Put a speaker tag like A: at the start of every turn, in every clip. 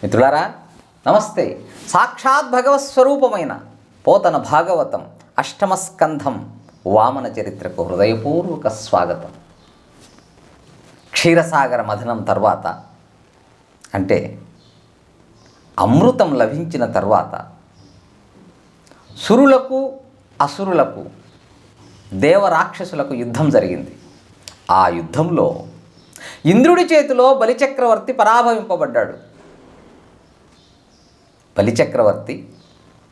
A: మిత్రులారా నమస్తే. సాక్షాత్ భగవత్ స్వరూపమైన పోతన భాగవతం అష్టమ స్కంధం వామన చరిత్రకు హృదయపూర్వక స్వాగతం. క్షీరసాగర మథనం తర్వాత అంటే అమృతం లభించిన తర్వాత సురులకు అసురులకు దేవరాక్షసులకు యుద్ధం జరిగింది. ఆ యుద్ధంలో ఇంద్రుడి చేతిలో బలిచక్రవర్తి పరాభవింపబడ్డాడు. బలిచక్రవర్తి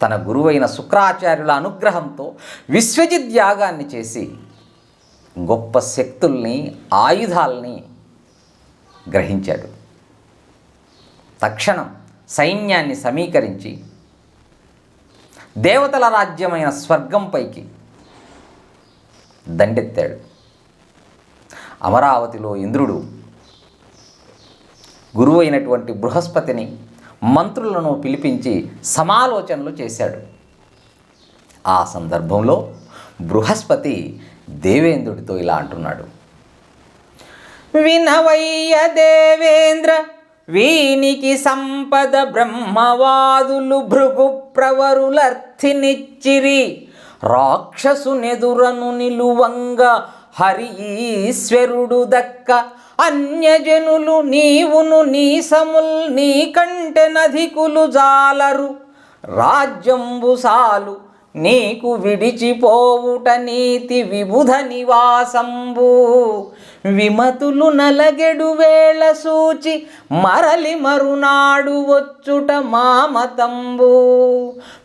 A: తన గురువైన శుక్రాచార్యుల అనుగ్రహంతో విశ్వజిత్ యాగాన్ని చేసి గొప్ప శక్తుల్ని ఆయుధాలని గ్రహించాడు. తక్షణం సైన్యాన్ని సమీకరించి దేవతల రాజ్యమైన స్వర్గంపైకి దండెత్తాడు. అమరావతిలో ఇంద్రుడు గురువైనటువంటి బృహస్పతిని మంత్రులను పిలిపించి సమాలోచనలు చేశాడు. ఆ సందర్భంలో బృహస్పతి దేవేంద్రుడితో ఇలా అంటున్నాడు: వినవయ్య దేవేంద్ర, వీనికి సంపద బ్రహ్మవాదులు భృగు ప్రవరులర్థినిచ్చిరి. రాక్షసునెదురను నిలువంగా హరి ఈశ్వరుడు దక్క. అన్యజనులు నీవును నీసముల్ నీకంటే నధికులు జాలరు. రాజ్యంబు సాలు నీకు విడిచిపోవుట నీతి విబుధ నివాసంబు. విమతులు నలగెడు వేళ సూచి మరలి మరునాడు వచ్చుట మామతంబు.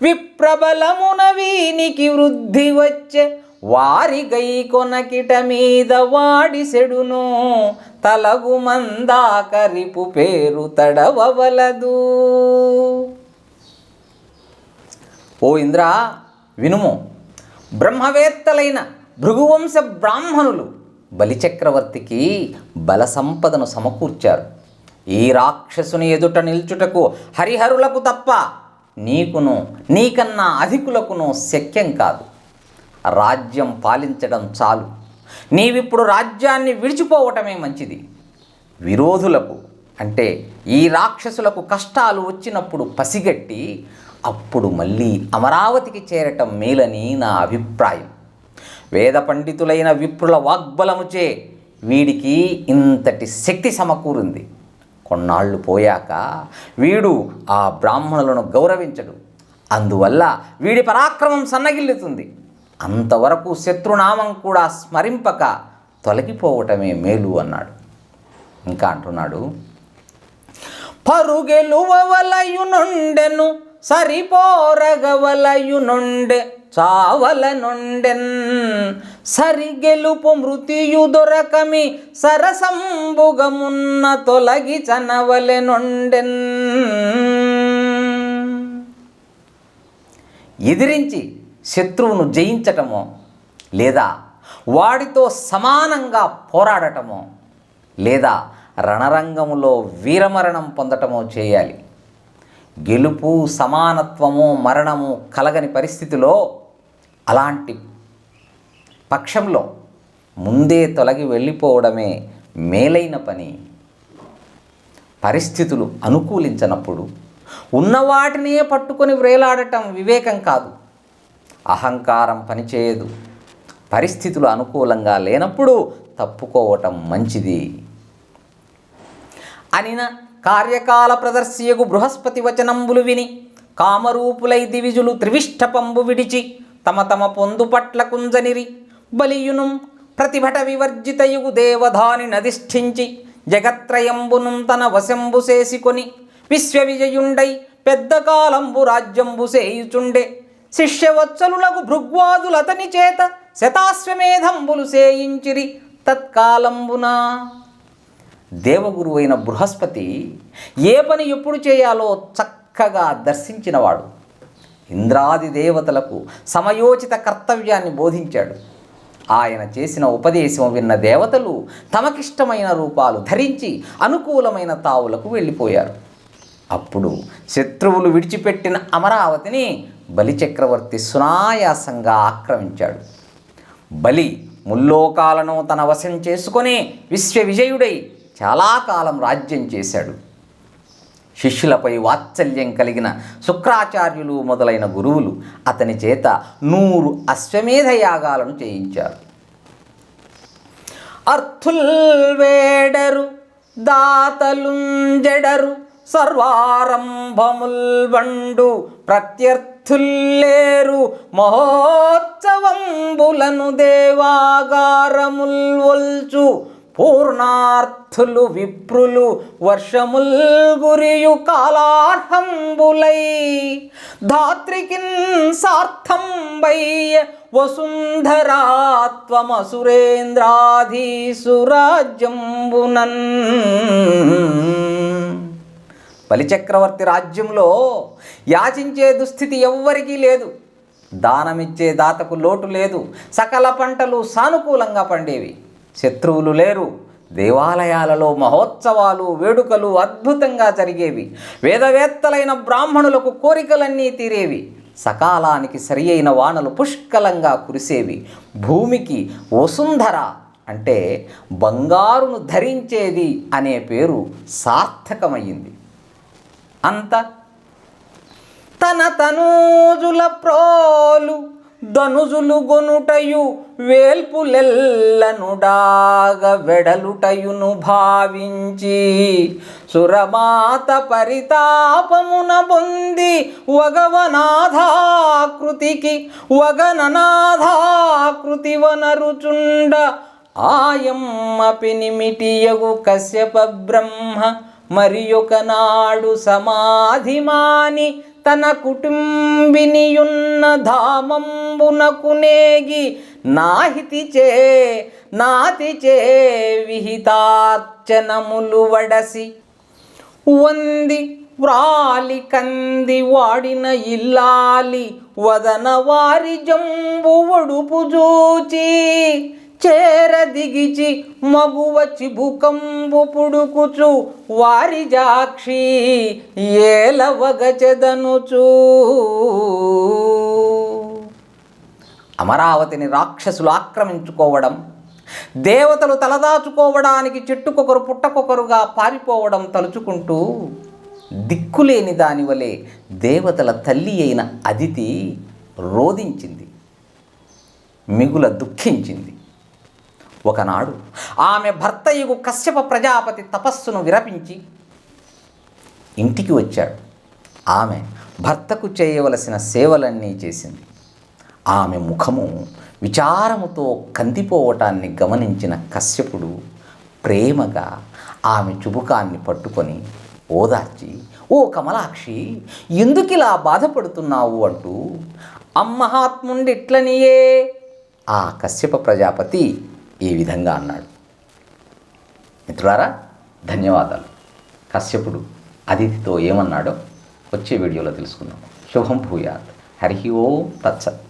A: విప్రబలమున వీనికి వృద్ధి వచ్చే వారి గై కొనకిట మీద వాడి సెడును. తలగు మందాకరిపు పేరు తడవవలదు. ఓ ఇంద్రా వినుము, బ్రహ్మవేత్తలైన భృగువంశ బ్రాహ్మణులు బలిచక్రవర్తికి బల సంపదను సమకూర్చారు. ఈ రాక్షసుని ఎదుట నిల్చుటకు హరిహరులకు తప్ప నీకును నీకన్నా అధికులకును శక్యం కాదు. రాజ్యం పాలించడం చాలు, నీవిప్పుడు రాజ్యాన్ని విడిచిపోవటమే మంచిది. విరోధులకు అంటే ఈ రాక్షసులకు కష్టాలు వచ్చినప్పుడు పసిగట్టి అప్పుడు మళ్ళీ అమరావతికి చేరటం మేలని నా అభిప్రాయం. వేద పండితులైన విప్రుల వాగ్బలముచే వీడికి ఇంతటి శక్తి సమకూరింది. కొన్నాళ్ళు పోయాక వీడు ఆ బ్రాహ్మణులను గౌరవించడు. అందువల్ల వీడి పరాక్రమం సన్నగిల్లుతుంది. అంతవరకు శత్రునామం కూడా స్మరింపక తొలగిపోవటమే మేలు అన్నాడు. ఇంకా అంటున్నాడు: పరుగెలువలయునుండెను సరిపోరగవలయునుండె చావలనుండెన్. సరిగెలుపు మృతియు దొరకమి సరసంబుగమున్న తొలగి చనవలెనుండెన్. ఎదిరించి శత్రువును జయించటమో లేదా వాడితో సమానంగా పోరాడటమో లేదా రణరంగములో వీరమరణం పొందటమో చేయాలి. గెలుపు సమానత్వము మరణము కలగని పరిస్థితిలో అలాంటి పక్షంలో ముందే తొలగి వెళ్ళిపోవడమే మేలైన పని. పరిస్థితులు అనుకూలించనప్పుడు ఉన్నవాటినే పట్టుకొని వ్రేలాడటం వివేకం కాదు. అహంకారం పనిచేయదు. పరిస్థితులు అనుకూలంగా లేనప్పుడు తప్పుకోవటం మంచిది. అనిన కార్యకాల ప్రదర్శియగు బృహస్పతి వచనంబులు విని కామరూపులై దివిజులు త్రివిష్టపంబు విడిచి తమ తమ పొందు పట్ల కుంజనిరి. బలియును ప్రతిభట వివర్జితయుగు దేవధాని నధిష్ఠించి జగత్రయంబును తన వశంబు చేసికొని విశ్వవిజయుండై పెద్ద కాలంబు రాజ్యంబు సేయుచుండే. శిష్యవత్సలులకు భృగ్వాదులతని చేత శతాశ్వమేధంబులు సేయించిరి తత్కాలంబున. దేవగురువైన బృహస్పతి ఏ పని ఎప్పుడు చేయాలో చక్కగా దర్శించినవాడు. ఇంద్రాది దేవతలకు సమయోచిత కర్తవ్యాన్ని బోధించాడు. ఆయన చేసిన ఉపదేశం విన్న దేవతలు తమకిష్టమైన రూపాలు ధరించి అనుకూలమైన తావులకు వెళ్ళిపోయారు. అప్పుడు శత్రువులు విడిచిపెట్టిన అమరావతిని బలిచక్రవర్తి సునాయాసంగా ఆక్రమించాడు. బలి ముల్లోకాలను తన వశం చేసుకొని విశ్వవిజయుడై చాలా కాలం రాజ్యం చేశాడు. శిష్యులపై వాత్సల్యం కలిగిన శుక్రాచార్యులు మొదలైన గురువులు అతని చేత 100 అశ్వమేధ యాగాలను చేయించారు. అర్థుల్ వేడరు దాతలుంజెడరు సర్వారంభముల్ వండు ప్రత్యర్థుల్లేరు మహోత్సవంబులను దేవాగారముల్ ఒల్చు పూర్ణార్థులు విప్రులు వర్షముల్ గురియు కాలార్హంబులై ధాత్రికిన్ సార్థంబయ్య వసుంధరాత్వమసురేంద్రాధీసురాజ్యంబునన్. బలిచక్రవర్తి రాజ్యంలో యాచించే దుస్థితి ఎవ్వరికీ లేదు. దానమిచ్చే దాతకు లోటు లేదు. సకల పంటలు సానుకూలంగా పండేవి. శత్రువులు లేరు. దేవాలయాలలో మహోత్సవాలు వేడుకలు అద్భుతంగా జరిగేవి. వేదవేత్తలైన బ్రాహ్మణులకు కోరికలన్నీ తీరేవి. సకాలానికి సరి అయిన వానలు పుష్కలంగా కురిసేవి. భూమికి వసుంధర అంటే బంగారును ధరించేది అనే పేరు సార్థకమయ్యింది. అంత తన తనూజుల ప్రోలు ధనుజులు గొనుటయు వేల్పులెల్లనుడాగ వెడలుటయును భావించి సురమాత పరితాపమున బొంది వగననాథాకృతి వనరుచుండ ఆయమ్మ పెనిమిటియగు కశ్యప బ్రహ్మ మరియొకనాడు సమాధిమాని తన కుటుంబినియున్న ధామంబునకు నేగి నాతిచే విహితార్చనములు వడసి వంది వ్రాలి కంది వాడిన ఇల్లాలి వదన వారి జంబు ఒడుపు జూచి చేరదిగిచి మగువ చిబుకంబు పుడుకుచు వారి జాక్షి ఏలవగచెదనుచూ. అమరావతిని రాక్షసులు ఆక్రమించుకోవడం, దేవతలు తలదాచుకోవడానికి చెట్టుకొకరు పుట్టకొకరుగా పారిపోవడం తలుచుకుంటూ దిక్కులేని దానివలే దేవతల తల్లి అయిన అదితి రోదించింది, మిగుల దుఃఖించింది. ఒకనాడు ఆమె భర్తయగు కశ్యప ప్రజాపతి తపస్సును విరపించి ఇంటికి వచ్చాడు. ఆమె భర్తకు చేయవలసిన సేవలన్నీ చేసింది. ఆమె ముఖము విచారముతో కందిపోవటాన్ని గమనించిన కశ్యపుడు ప్రేమగా ఆమె చుబుకాన్ని పట్టుకొని ఓదార్చి, ఓ కమలాక్షి, ఎందుకిలా బాధపడుతున్నావు అంటూ అమ్మహాత్ముండిట్లనియే ఆ కశ్యప ప్రజాపతి ఈ విధంగా అన్నాడు. మిత్రులారా, ధన్యవాదాలు. కశ్యపుడు అదితితో ఏమన్నాడో వచ్చే వీడియోలో తెలుసుకుందాం. శుభం భూయాత్. హరి ఓం తత్సత్.